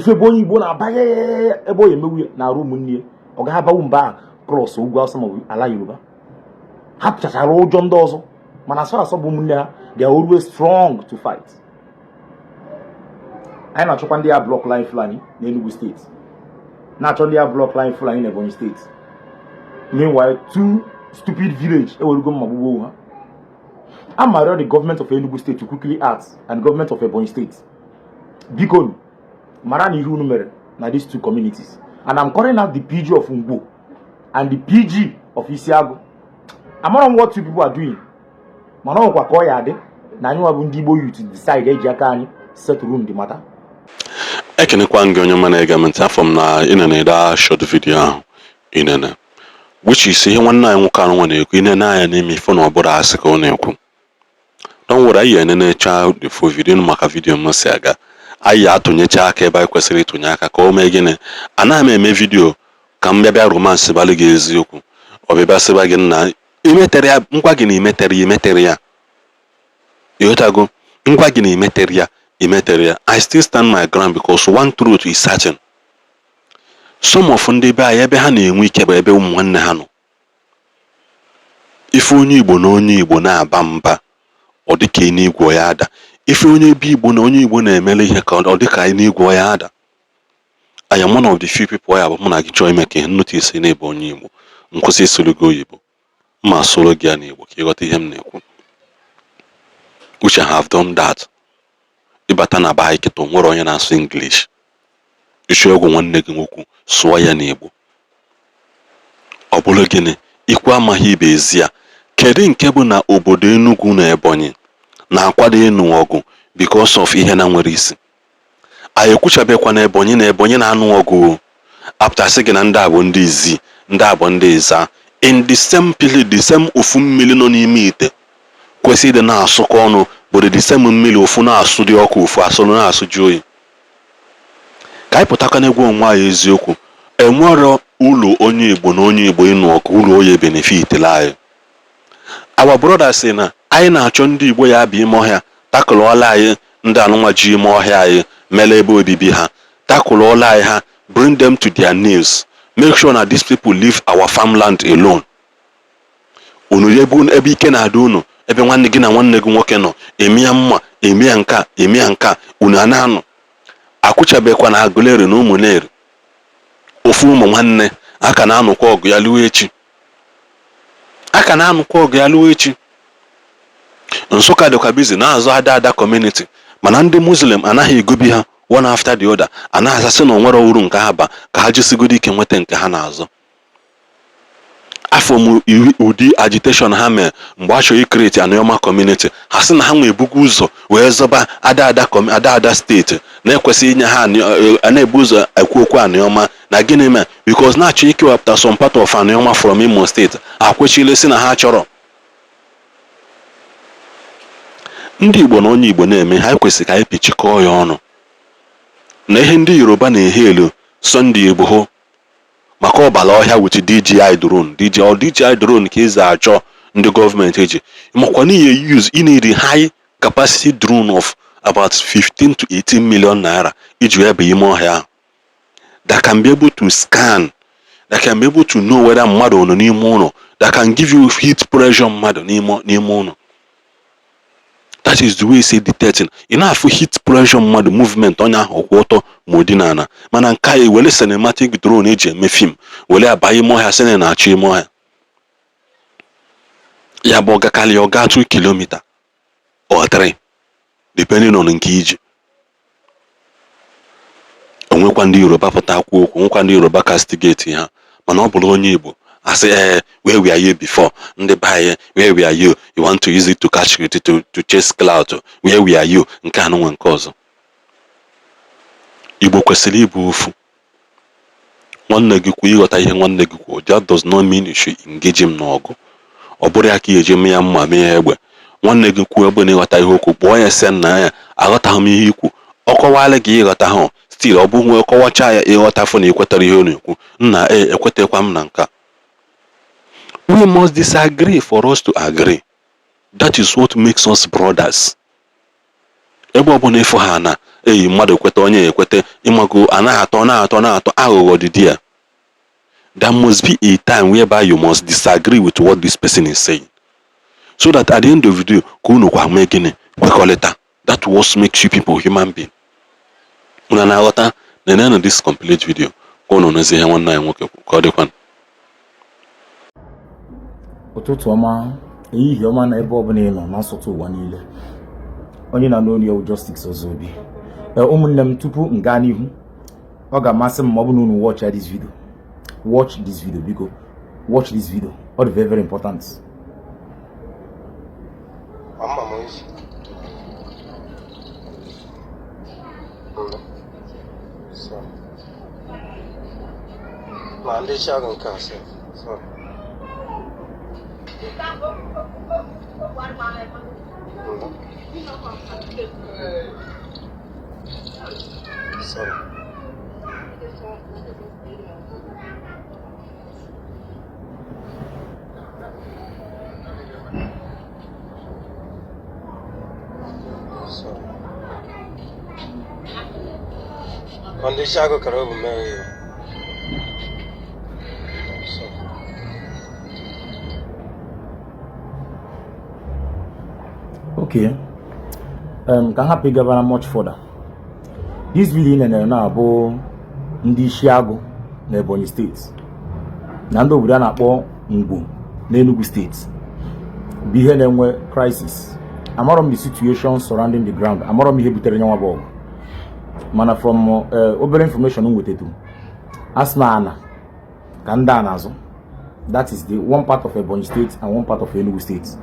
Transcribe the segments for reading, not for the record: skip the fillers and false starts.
ife Ebonyi Igbo na-abanye ebe o emewu na arụ ụmụnne ọ ga-abawu mba cross ugwu Awụsa ma ala Yoruba ha pụchachara ụjọ ndị ọzọ mana asọ asọ bụ ụmụnne ha they are always strong to fight. Anyị na-achọkwa ndị ya block line Fulani na Enugu steeti na-achọ ndị ya block line Fulani na Ebonyi steeti. Meanwhile, two stupid village ewerugo mma gbugbo ha. I'm married the government of Enugu state to quickly act and government of Ebonyi state. Bikon, Marani Hunumere, now these two communities. And I'm calling out the PG of Ngbo and the PG of Isiago. I'm not on what two people are doing. Mano kwa koyade, na nyu abundibo you to decide ejakani set room the matter. Ekene kwa ngonyo mana egamenta from na inene short video inene. Which is here one night can one in an eye and me for no but ask on you. Don't worry, I child the full video make a video Mosiaga. I ya to Nyaka by Quessary to Nyaka call me again. And I may video come maybe a romance baligis yoku or be basabagan. Imeteria, Mquagini meteria. Yotago, Mquagini meteria. I still stand my ground because one truth is certain. Some of them buy ebehani and we keep ebe one hano. If only bononi bona bamba or the kini guayada. If only be bononi bona mele account or the kaini guayada. I am one of the few people I have monarch joy making notice in Ebonyi. Nkosi solugo yibo. Ma solo giani got him neko. Which I have done that. Ibatana bike to more on English. Ishogo one negoku, swaya nebo. Obulogene, ikwa mahibe ezia. Kedi nkebu na obodo Enugu na Ebonyi. Na akwade enu ogu because of ihe na nwere isi. Ayekuchabekwa na Ebonyi na anu ogu. After sege na ndị abụ ndị izi, ndị abụ ndị eza. In the same period, the same ofu mmili no n'ime ite. Kwesi de na asụkọ ọnụ, but the same mmili ofu na asụ dị ọkụ ofu asụ na asụ ji oyi. Ka anyị pụtakwa n'egwu onwe anyị eziokwu enwere ụlọ onye Igbo na onye Igbo ịnụ ọgụ ụlọ oye benefit anyị. Our brother say na anyị na-achọ ndị Igbo ya bi ime ọhịa takụlụọla anyị ndị anụnwa ji ime ọhịa anyị mere ebe obibi ha takụlụọla anyị ha bring them to their knees make sure that these people leave our farmland alone. Unu yebu ebe ike na-adị unu ebe nwanne gị na nwanne gị nwoke nọ emia mma emia nka unu ananụ akwụchabekwa na agụleri na ụmụneri ofu ụmụ nwanne aka na-anụkwa ọgụ ya lụọ echi Nsụka dịkwa bizi na-azụ ada community mana ndị Muslim anaghị egobi ha one after the other anaghị asị na onwere uru nke ha ba ka ha jisigodo ike nweta nke ha na-azụ. Afọ ụdị agitation ha mee mgbe a chọrọ ikreti Anioma community ha sị na ha nwe ebugo ụzọ wee zọba ada steeti na-ekwesịghị inye ha na-ebu ụzọ ekwu okwu Anioma na gịnị mee because na-achọ ikewapụta some part of Anioma from Imo State akwechile si na ha chọrọ. Ndị Igbo na onye Igbo na-eme ha kwesịrị ka anyị pichikọọ ya ọnụ na ihe ndị Yoruba na-ehe elu Sunday Igbo maka ọbala ọhịa with DJI drone ka eze achọ ndị gọọmenti eji makwa n'ihe use in a high capacity drone of about 15 to 18 million naira iji ebe ime ọhịa that can be able to scan, that can be able to know whether mmadụ nọ n'ime ụlọ, that can give you heat pressure mmadụ n'ime ụlọ. That is the way say detecting. You know, for heat pressure mmadụ movement onye ahụ kwụ ọtọ ma odinala mana nke a wele cinematic drone eji eme film wele abanye ime ọhịa sene na-achọ ime ọhịa ya bụ ọgakarị ọga 2 kilomita or 3 depending on nke iji. Onwekwa ndị Yoruba pụta kwuo okwu, onwekwa ndị Yoruba castigate ha mana ọ bụrụ onye Igbo asị where were you before ndị baye where were you want to use it to catch it to chase cloud where were you nke anụnwe nke ọzọ. Igbo kwesịrị ịbụ ofu. Nwanne gị kwuo ịghọta ihe nwanne gị kwuo that does not mean you should engage him n'ọgụ. Ọ bụrụ ya ka ị eji mee ya mma mee ya egbe. Nwanne gị kwuo ebe na ịghọta ihe okwu kpọọ ya sị na ya aghọtaghị m ihe ikwu ọ kọwala gị ịghọta ha still ọ bụ nwe kọwacha ya ịghọtafụ na ikwetara ihe ọ na-ekwu nna ekwetekwa m na nka. We must disagree for us to agree. That is what makes us brothers. ebe ọbụla ịfụ ha na eyi mmadụ ekweta onye ekweta ịmago na-atọ aghụghọ dị there. There must be a time whereby you must disagree with what this person is saying, so that at the end of the day ka unu kwa mee gịnị kwekọrịta. That what makes you people human being. Unu na-aghọta na this complete video ka unu nezi ihe nwanne anyị nwoke ka ọ dịkwa. Ụtụtụ ọma, ehihie ọma na ebe ọbụla ị nọ n'asụsụ ụwa niile. Onye na n'olu ya Justice Ozobi. Ụmụnne m, tupu m gaa n'ihu, ọ ga-amasị m ma ọ bụ na unu watch this video. Watch this video because watch this video. All very very important. Sorry. Quando shago karo me. Okay. Can happy governor much further. This video in na abo ndị Isiagụ na Ebonyi State. Na ndị obodo a na-akpọ Ngwo na Enugu State. Bụ ihe na-enwe crisis. Amara m the situation surrounding the ground. Amara m ihe butere nyanwa bụ. Mana from obere information nwetetu. Asna ana ka ndị a na-azụ. That is the one part of Ebonyi State and one part of Enugu State.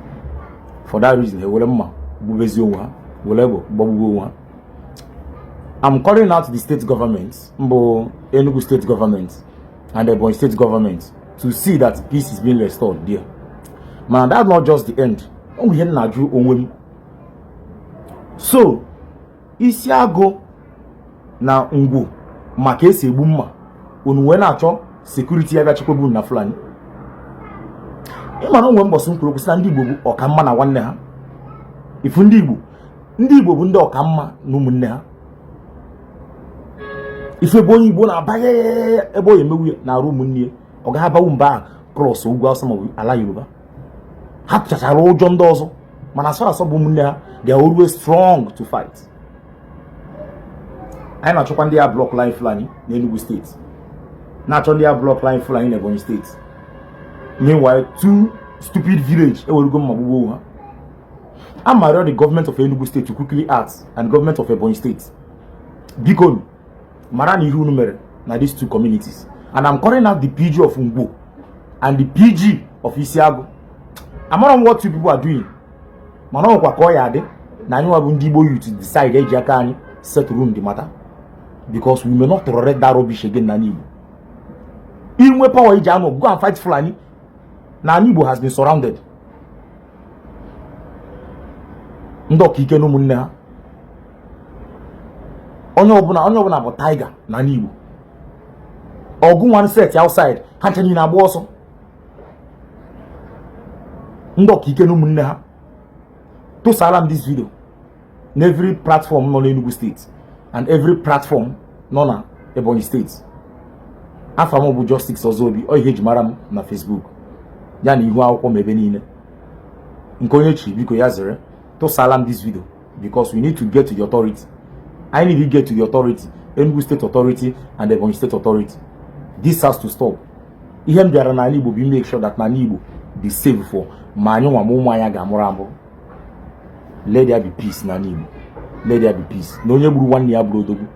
For that reason, he will bubezi onwe ha, whatever, babugo onwe ha. I'm calling out the state government, Mbo Enugu state government and the Ebonyi state government to see that peace is being restored there. Man, that's not just the end. So, Isiagụ na Ngwo maka esi egbu mma unu wee na-achọ security ebe achịkwebu na Fulani. Ịma na onwe mbọsị nkwuru okwu sị na ndị Igbo bụ ọkamma na nwanne ha. Ifu ndị Igbo bụ ndị ọkamma na ụmụnne ha. Ife bụ onye Igbo na-abanye ebe o emewu na-arụ ụmụnne ọ ga-abawu mba cross ugwu Awụsa ma ala Yoruba. Ha pụchachara ụjọ ndị ọzọ mana asọ bụ ụmụnne ha, they are always strong to fight. Anyị na-achọkwa ndị ya block line Fulani na Enugu State, na-achọ ndị ya block line Fulani na Ebonyi State. Meanwhile, two stupid village ewerugo mma gbugbo ha. I'm married the government of Enugu State to quickly act and government of Ebonyi State. Bikon, Marani Unu mere na these two communities. And I'm calling out the PG of Ngwo and the PG of Isiagụ. I'm not on what you people are doing. Mano kwa koya ade na anywa bụ ndị Igbo youth decide eji aka anyị settle the matter, because we may not tolerate that rubbish again na Igbo. Inwe power iji anọ go and fight Fulani na Igbo has been surrounded. Ndị ọkaike na ụmụnne ha. Onye ọbụla bụ tiger na Igbo. Ọgụ one set outside ha nchanye na-agba ọsọ. Ndị ọkaike na ụmụnne ha. To salam this video on every platform no Enugu State and every platform no na Ebonyi State. Afamo bụ Justice Ozobi o ihe jimaram na Facebook. Ya na ihu akwụkwọ mebe niile. Nke onye chi biko ya zere to salam this video, because we need to get to the authority. I need to get to the authority, Enugu State Authority and Ebonyi State Authority. This has to stop. Ihe m bịara na Igbo be make sure that na Igbo be safe for ma anyị nwa ụmụ anya ga-amụrụ amụ. Let there be peace na Igbo. Let there be peace. Na onye gburu nwanne ya bụrụ odogwu.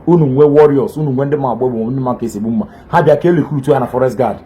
Unu nwe warriors, unu nwe ndị ma agbo bụ ndị ma ka esi egbu mma. Ha bịa ka recruit ha na forest guard.